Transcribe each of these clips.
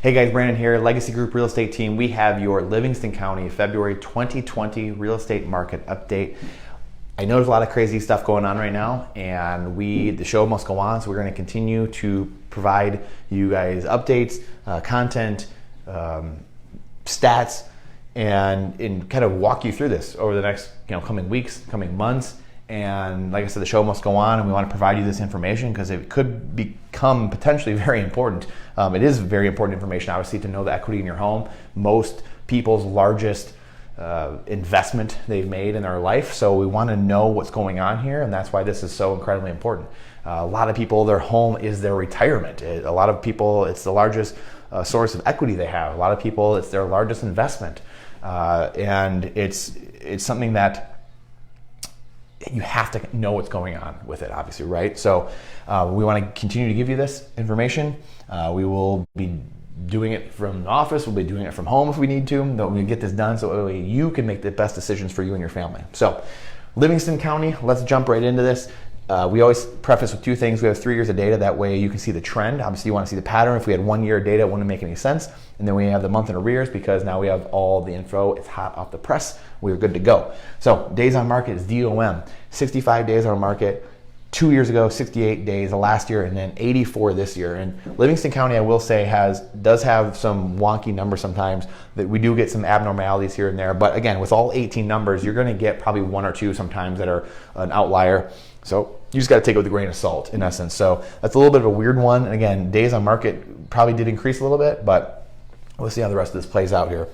Hey guys, Brandon here, Legacy Group Real Estate Team. We have your Livingston County February 2020 real estate market update. I know there's a lot of crazy stuff going on right now, and the show must go on, so we're going to continue to provide you guys updates, content, stats, and kind of walk you through this over the next coming weeks, coming months. And like I said, the show must go on, and we want to provide you this information because it could become potentially very important. It is very important information, obviously, to know the equity in your home. Most people's largest investment they've made in their life. So we want to know what's going on here, and that's why this is so incredibly important. A lot of people, their home is their retirement. A lot of people, it's the largest source of equity they have. A lot of people, it's their largest investment. And it's something that you have to know what's going on with it, obviously, right? So we want to continue to give you this information. We will be doing it from the office. We'll be doing it from home if we need to. We get this done so you can make the best decisions for you and your family. So Livingston County, let's jump right into this. We always preface with two things. We have 3 years of data. That way you can see the trend. Obviously, you want to see the pattern. If we had 1 year of data, it wouldn't make any sense. And then we have the month in arrears because now we have all the info. It's hot off the press. We're good to go. So days on market is DOM. 65 days on market. 2 years ago, 68 days last year, and then 84 this year. And Livingston County, I will say, does have some wonky numbers sometimes. That we do get some abnormalities here and there. But again, with all 18 numbers, you're going to get probably 1 or 2 sometimes that are an outlier. So you just got to take it with a grain of salt, in essence. So that's a little bit of a weird one. And again, days on market probably did increase a little bit, but we'll see how the rest of this plays out here.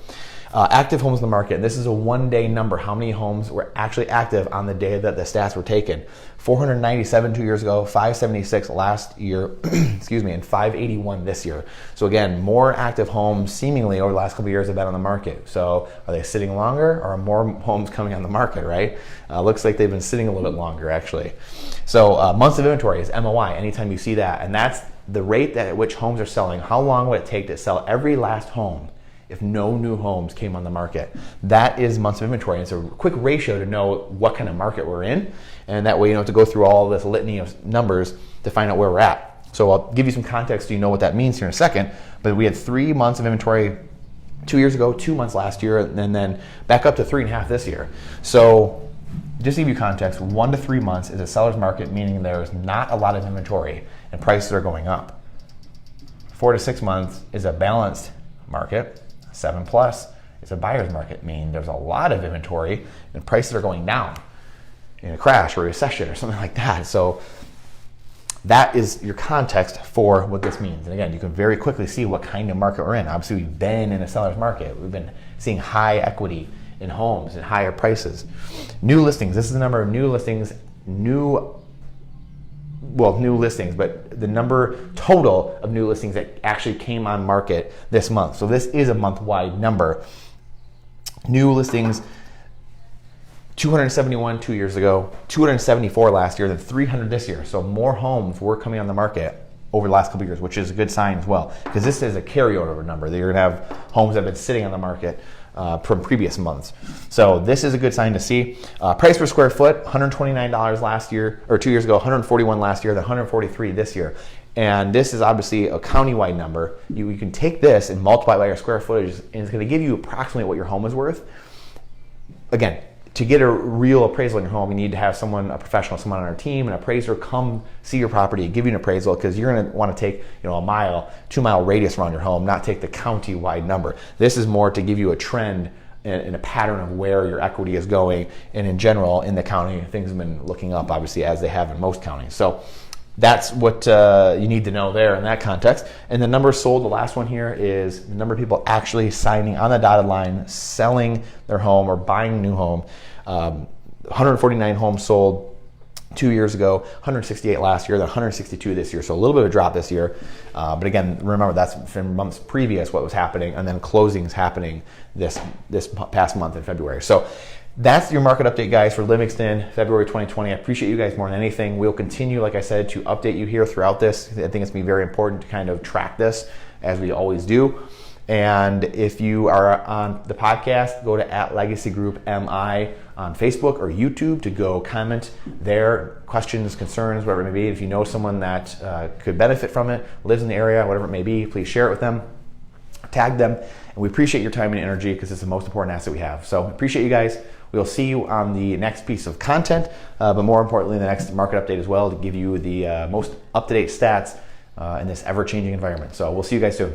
Active homes in the market. This is a 1 day number. How many homes were actually active on the day that the stats were taken? 497 2 years ago, 576 last year, excuse me, and 581 this year. So again, more active homes seemingly over the last couple of years have been on the market. So are they sitting longer, or are more homes coming on the market, right? Looks like they've been sitting a little bit longer, actually. So months of inventory is MOI, anytime you see that. And that's the rate at which homes are selling. How long would it take to sell every last home if no new homes came on the market? That is months of inventory. It's a quick ratio to know what kind of market we're in, and that way you don't have to go through all this litany of numbers to find out where we're at. So I'll give you some context so you know what that means here in a second. But we had 3 months of inventory 2 years ago, 2 months last year, and then back up to 3.5 this year. So just to give you context, 1 to 3 months is a seller's market, meaning there's not a lot of inventory and prices are going up. 4 to 6 months is a balanced market. 7 plus is a buyer's market, meaning there's a lot of inventory and prices are going down in a crash or a recession or something like that. So that is your context for what this means. And again, you can very quickly see what kind of market we're in. Obviously, we've been in a seller's market. We've been seeing high equity in homes and higher prices. New listings. This is the number of new listings, new listings, but the number total of new listings that actually came on market this month. So this is a month-wide number. New listings, 271 2 years ago, 274 last year, then 300 this year. So more homes were coming on the market over the last couple of years, which is a good sign as well, because this is a carryover number. You're going to have homes that have been sitting on the market from previous months. So this is a good sign to see. Price per square foot, $129 last year, or 2 years ago, $141 last year, then $143 this year. And this is obviously a countywide number. You can take this and multiply by your square footage, and it's going to give you approximately what your home is worth. Again, to get a real appraisal in your home, you need to have someone, a professional, someone on our team, an appraiser come see your property and give you an appraisal, because you're going to want to take a mile, 2 mile radius around your home, not take the county-wide number. This is more to give you a trend and a pattern of where your equity is going. And in general, in the county, things have been looking up, obviously, as they have in most counties. So that's what you need to know there in that context. And the number sold, the last one here, is the number of people actually signing on the dotted line, selling their home or buying a new home. 149 homes sold 2 years ago, 168 last year, then 162 this year. So a little bit of a drop this year. But again, remember, that's from months previous what was happening, and then closings happening this past month in February. So that's your market update, guys, for Livingston, February 2020. I appreciate you guys more than anything. We'll continue, like I said, to update you here throughout this. I think it's going to be very important to kind of track this, as we always do. And if you are on the podcast, go to @LegacyGroupMI on Facebook or YouTube to go comment there, questions, concerns, whatever it may be. If you know someone that could benefit from it, lives in the area, whatever it may be, please share it with them. tag them. And we appreciate your time and energy because it's the most important asset we have. So appreciate you guys. We'll see you on the next piece of content, but more importantly, the next market update as well to give you the most up-to-date stats in this ever-changing environment. So we'll see you guys soon.